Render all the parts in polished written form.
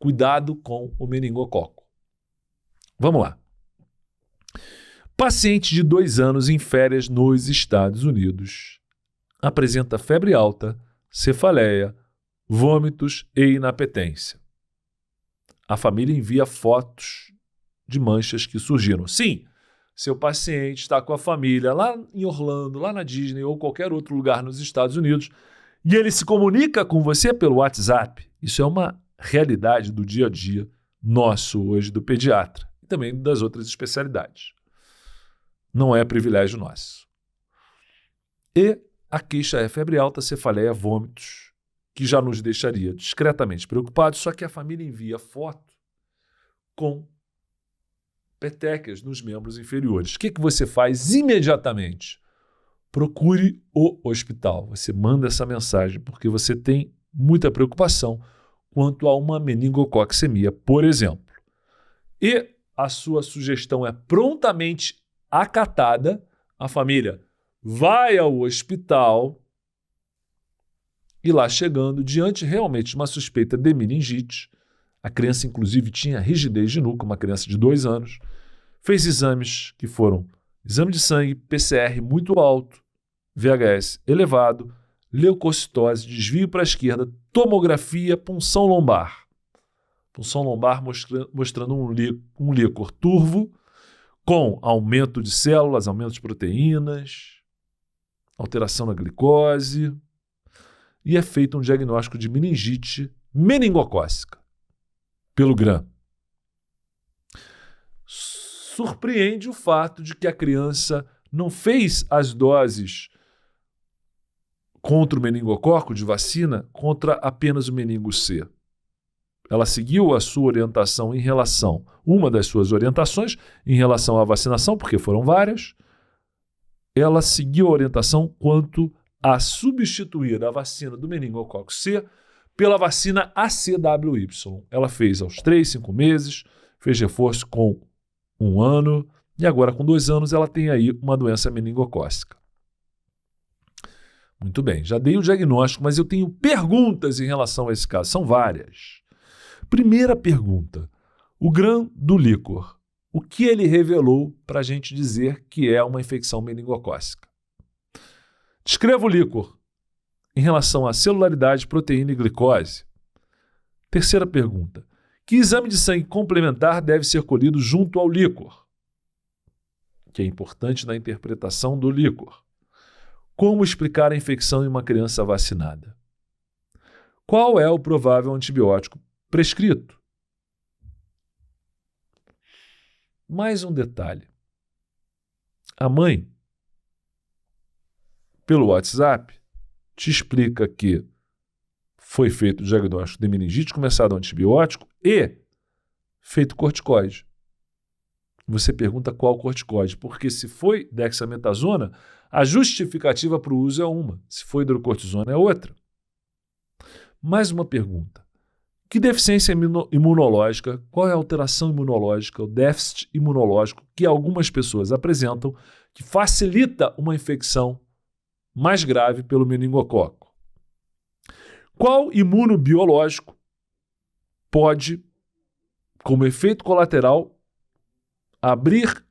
Cuidado com o meningococo. Vamos lá. Paciente de 2 anos em férias nos Estados Unidos apresenta febre alta, cefaleia, vômitos e inapetência. A família envia fotos de manchas que surgiram. Sim, seu paciente está com a família lá em Orlando, lá na Disney ou qualquer outro lugar nos Estados Unidos e ele se comunica com você pelo WhatsApp. Isso é uma realidade do dia a dia nosso hoje do pediatra e também das outras especialidades. Não é privilégio nosso. E a queixa é febre alta, cefaleia, vômitos, que já nos deixaria discretamente preocupados, só que a família envia foto com petecas nos membros inferiores. O que você faz imediatamente? Procure o hospital. Você manda essa mensagem porque você tem muita preocupação quanto a uma meningococcemia, por exemplo. E a sua sugestão é prontamente acatada. A família vai ao hospital e lá chegando, diante realmente de uma suspeita de meningite, a criança inclusive tinha rigidez de nuca, uma criança de 2 anos, fez exames que foram exame de sangue, PCR muito alto, VHS elevado, leucocitose, desvio para a esquerda, tomografia, punção lombar. Punção lombar mostrando um líquor turvo, com aumento de células, aumento de proteínas, alteração na glicose, e é feito um diagnóstico de meningite meningocócica pelo GRAM. Surpreende o fato de que a criança não fez as doses contra o meningococo de vacina contra apenas o meningo C. Ela seguiu a sua orientação em relação, uma das suas orientações em relação à vacinação, porque foram várias, ela seguiu a orientação quanto a substituir a vacina do meningococo C pela vacina ACWY. Ela fez aos 3, 5 meses, fez reforço com 1 ano, e agora com 2 anos ela tem aí uma doença meningocócica. Muito bem, já dei o diagnóstico, mas eu tenho perguntas em relação a esse caso, são várias. Primeira pergunta, o GRAM do líquor, o que ele revelou para a gente dizer que é uma infecção meningocócica? Descreva o líquor em relação à celularidade, proteína e glicose. Terceira pergunta, que exame de sangue complementar deve ser colhido junto ao líquor? Que é importante na interpretação do líquor. Como explicar a infecção em uma criança vacinada? Qual é o provável antibiótico prescrito? Mais um detalhe. A mãe, pelo WhatsApp, te explica que foi feito o diagnóstico de meningite, começado o antibiótico e feito corticoide. Você pergunta qual corticoide, porque se foi dexametasona, a justificativa para o uso é uma, se foi hidrocortisona é outra. Mais uma pergunta. Que deficiência imunológica, qual é a alteração imunológica, o déficit imunológico que algumas pessoas apresentam que facilita uma infecção mais grave pelo meningococo? Qual imunobiológico pode, como efeito colateral, abrir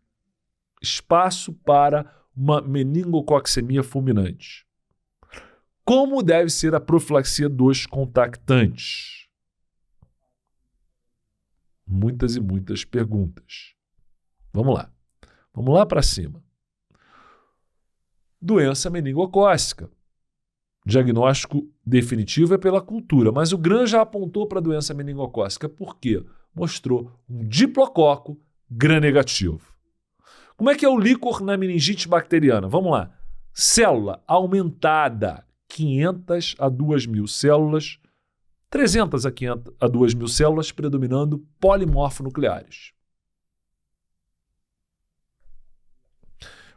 espaço para uma meningococcemia fulminante? Como deve ser a profilaxia dos contactantes? Muitas e muitas perguntas. Vamos lá para cima. Doença meningocócica. Diagnóstico definitivo é pela cultura, mas o GRAM já apontou para a doença meningocócica. Por quê? Mostrou um diplococo Gram negativo. Como é que é o líquor na meningite bacteriana? Vamos lá. Célula aumentada, 500 a 2.000 células, 300 a 2.000 células, predominando polimorfonucleares.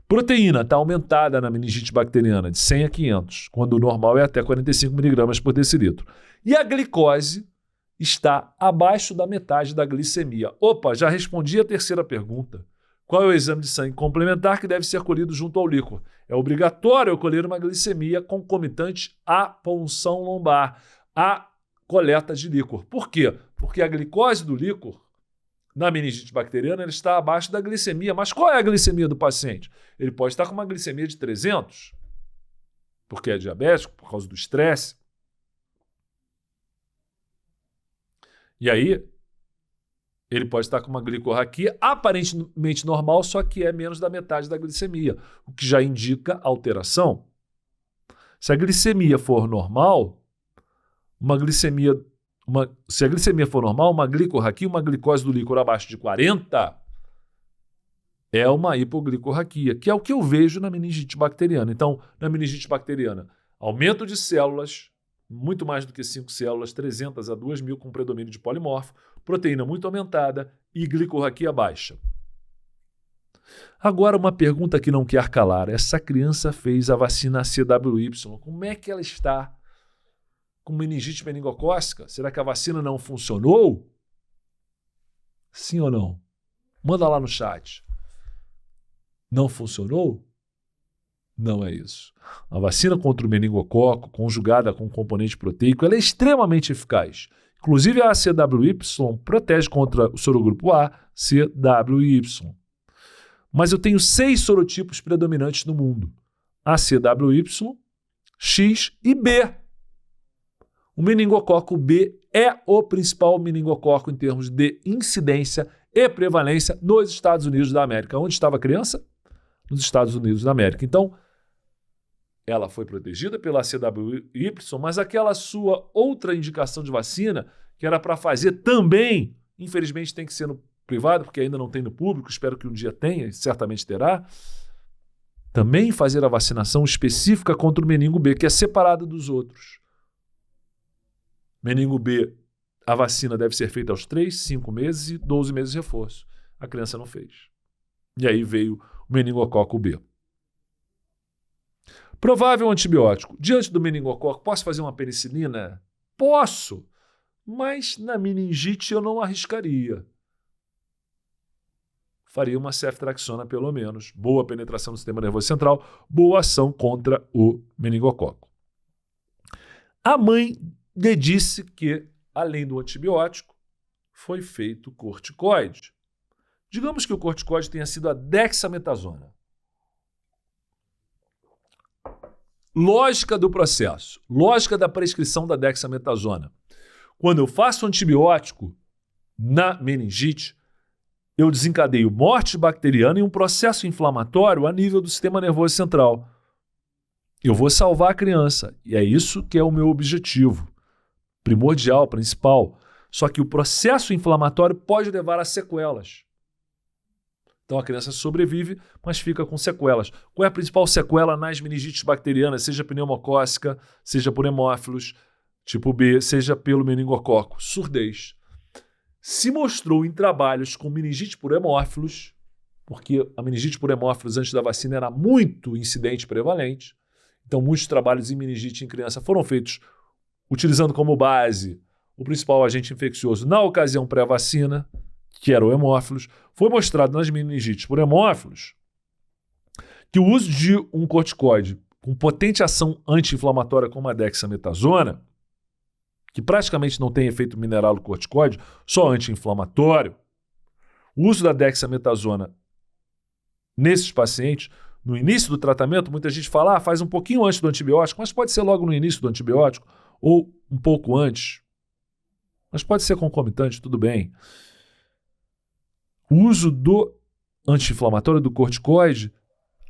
Proteína está aumentada na meningite bacteriana, de 100 a 500, quando o normal é até 45 mg por decilitro. E a glicose está abaixo da metade da glicemia. Opa, já respondi a terceira pergunta. Qual é o exame de sangue complementar que deve ser colhido junto ao líquor? É obrigatório eu colher uma glicemia concomitante à punção lombar, à coleta de líquor. Por quê? Porque a glicose do líquor, na meningite bacteriana, ele está abaixo da glicemia. Mas qual é a glicemia do paciente? Ele pode estar com uma glicemia de 300, porque é diabético, por causa do estresse. E aí, ele pode estar com uma glicorraquia aparentemente normal, só que é menos da metade da glicemia, o que já indica alteração. Se a glicemia for normal, se a glicemia for normal, uma glicorraquia, uma glicose do líquor abaixo de 40, é uma hipoglicorraquia, que é o que eu vejo na meningite bacteriana. Então, na meningite bacteriana, aumento de células, muito mais do que 5 células, 300 a 2.000 com predomínio de polimorfo, proteína muito aumentada e glicorraquia baixa. Agora, uma pergunta que não quer calar. Essa criança fez a vacina CWY. Como é que ela está com meningite meningocócica? Será que a vacina não funcionou? Sim ou não? Manda lá no chat. Não funcionou? Não é isso. A vacina contra o meningococo, conjugada com componente proteico, ela é extremamente eficaz. Inclusive, a CWY protege contra o sorogrupo A, CWY. Mas eu tenho 6 sorotipos predominantes no mundo: A, CWY, X e B. O meningococo B é o principal meningococo em termos de incidência e prevalência nos Estados Unidos da América. Onde estava a criança? Nos Estados Unidos da América. Então, ela foi protegida pela CWY, mas aquela sua outra indicação de vacina, que era para fazer também, infelizmente tem que ser no privado, porque ainda não tem no público, espero que um dia tenha, e certamente terá, também fazer a vacinação específica contra o meningo B, que é separada dos outros. Meningo B, a vacina deve ser feita aos 3, 5 meses e 12 meses de reforço. A criança não fez. E aí veio o meningococo B. Provável antibiótico. Diante do meningococo, posso fazer uma penicilina? Posso, mas na meningite eu não arriscaria. Faria uma ceftriaxona pelo menos. Boa penetração no sistema nervoso central, boa ação contra o meningococo. A mãe lhe disse que, além do antibiótico, foi feito corticoide. Digamos que o corticoide tenha sido a dexametasona. Lógica do processo, lógica da prescrição da dexametasona. Quando eu faço antibiótico na meningite, eu desencadeio morte bacteriana e um processo inflamatório a nível do sistema nervoso central. Eu vou salvar a criança, e é isso que é o meu objetivo primordial, principal. Só que o processo inflamatório pode levar a sequelas. Então a criança sobrevive, mas fica com sequelas. Qual é a principal sequela nas meningites bacterianas, seja pneumocócica, seja por hemófilos, tipo B, seja pelo meningococo? Surdez. Se mostrou em trabalhos com meningite por hemófilos, porque a meningite por hemófilos antes da vacina era muito incidente e prevalente, então muitos trabalhos em meningite em criança foram feitos utilizando como base o principal agente infeccioso na ocasião pré-vacina, que era o hemófilos. Foi mostrado nas meningites por hemófilos que o uso de um corticoide com potente ação anti-inflamatória como a dexametasona, que praticamente não tem efeito mineralocorticoide, só anti-inflamatório, o uso da dexametasona nesses pacientes, no início do tratamento, muita gente fala, faz um pouquinho antes do antibiótico, mas pode ser logo no início do antibiótico ou um pouco antes. Mas pode ser concomitante, tudo bem. O uso do anti-inflamatório, do corticoide,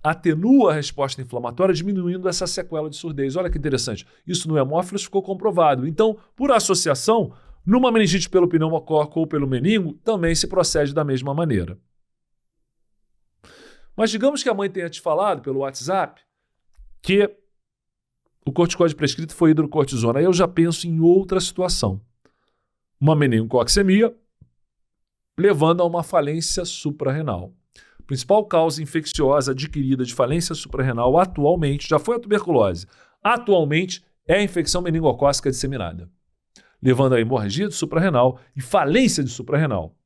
atenua a resposta inflamatória, diminuindo essa sequela de surdez. Olha que interessante. Isso no hemófilos ficou comprovado. Então, por associação, numa meningite pelo pneumococo ou pelo meningo, também se procede da mesma maneira. Mas digamos que a mãe tenha te falado pelo WhatsApp que o corticoide prescrito foi hidrocortisona. Aí eu já penso em outra situação. Uma meningococcemia levando a uma falência suprarrenal. A principal causa infecciosa adquirida de falência suprarrenal atualmente, já foi a tuberculose, atualmente é a infecção meningocócica disseminada, levando a hemorragia de suprarrenal e falência de suprarrenal.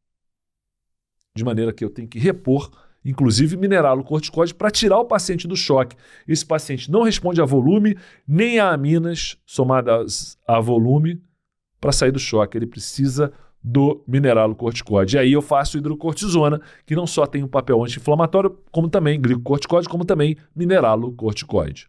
De maneira que eu tenho que repor, inclusive mineralocorticoide, para tirar o paciente do choque. Esse paciente não responde a volume, nem a aminas somadas a volume para sair do choque. Ele precisa do mineralocorticoide. E aí eu faço hidrocortisona, que não só tem um papel anti-inflamatório, como também glicocorticoide, como também mineralocorticoide.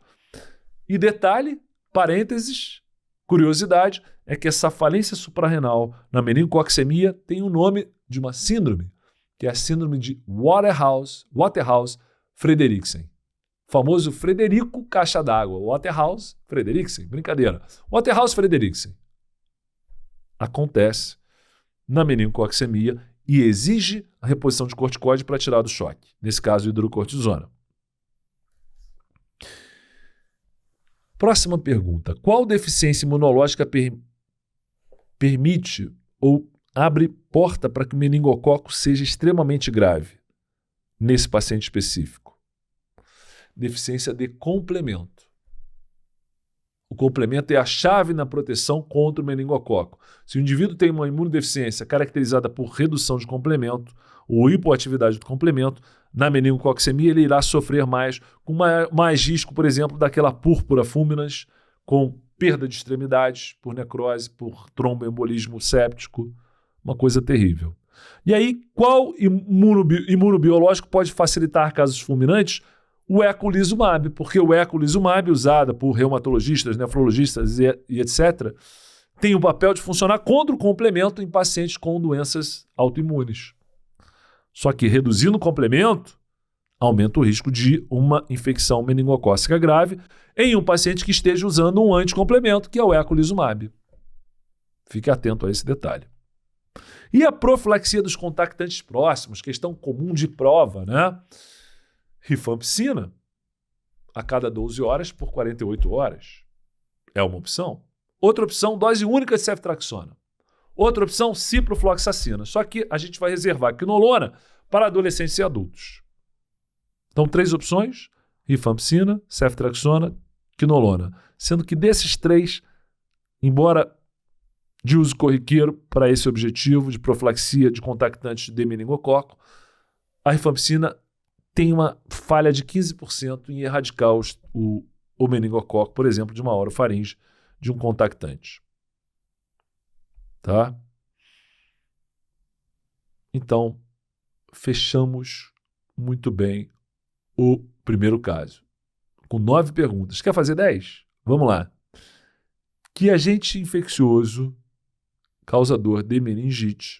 E detalhe, parênteses, curiosidade, é que essa falência suprarrenal na meningococcemia tem o nome de uma síndrome, que é a síndrome de Waterhouse-Friderichsen. Famoso Frederico Caixa d'Água. Waterhouse-Friderichsen. Brincadeira. Waterhouse-Friderichsen. Acontece na meningococcemia e exige a reposição de corticoide para tirar do choque. Nesse caso, hidrocortisona. Próxima pergunta. Qual deficiência imunológica permite ou abre porta para que o meningococo seja extremamente grave nesse paciente específico? Deficiência de complemento. O complemento é a chave na proteção contra o meningococo. Se o indivíduo tem uma imunodeficiência caracterizada por redução de complemento ou hipoatividade do complemento, na meningococcemia ele irá sofrer mais, com mais risco, por exemplo, daquela púrpura fulminans, com perda de extremidades, por necrose, por tromboembolismo séptico, uma coisa terrível. E aí, qual imunobiológico pode facilitar casos fulminantes? O eculizumab, porque o eculizumab, usado por reumatologistas, nefrologistas e etc., tem o papel de funcionar contra o complemento em pacientes com doenças autoimunes. Só que reduzindo o complemento, aumenta o risco de uma infecção meningocócica grave em um paciente que esteja usando um anticomplemento, que é o eculizumab. Fique atento a esse detalhe. E a profilaxia dos contactantes próximos, questão comum de prova, né? Rifampicina, a cada 12 horas por 48 horas. É uma opção. Outra opção, dose única de ceftriaxona. Outra opção, ciprofloxacina. Só que a gente vai reservar quinolona para adolescentes e adultos. Então, 3 opções, rifampicina, ceftriaxona, quinolona. Sendo que desses 3, embora de uso corriqueiro para esse objetivo de profilaxia de contactantes de meningococo, a rifampicina tem uma falha de 15% em erradicar o meningococo, por exemplo, de uma orofaringe de um contactante. Tá? Então, fechamos muito bem o primeiro caso. Com 9 perguntas. Quer fazer 10? Vamos lá. Que agente infeccioso causador de meningite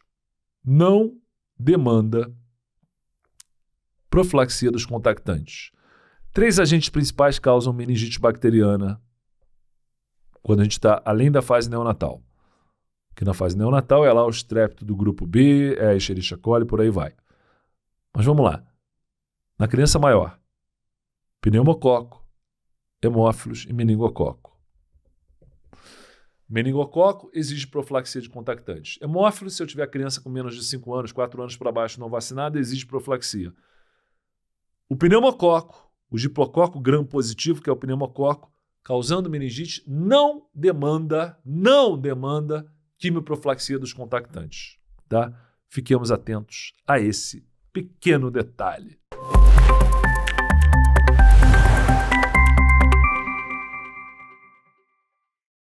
não demanda profilaxia dos contactantes? 3 agentes principais causam meningite bacteriana quando a gente está além da fase neonatal. Que na fase neonatal é lá o estrépito do grupo B, é a Escherichia coli, por aí vai. Mas vamos lá. Na criança maior, pneumococo, hemófilos e meningococo. Meningococo exige profilaxia de contactantes. Hemófilos, se eu tiver criança com menos de 5 anos, 4 anos para baixo não vacinada, exige profilaxia. O pneumococo, o diplococo gram-positivo, que é o pneumococo, causando meningite, não demanda quimioprofilaxia dos contactantes. Tá? Fiquemos atentos a esse pequeno detalhe.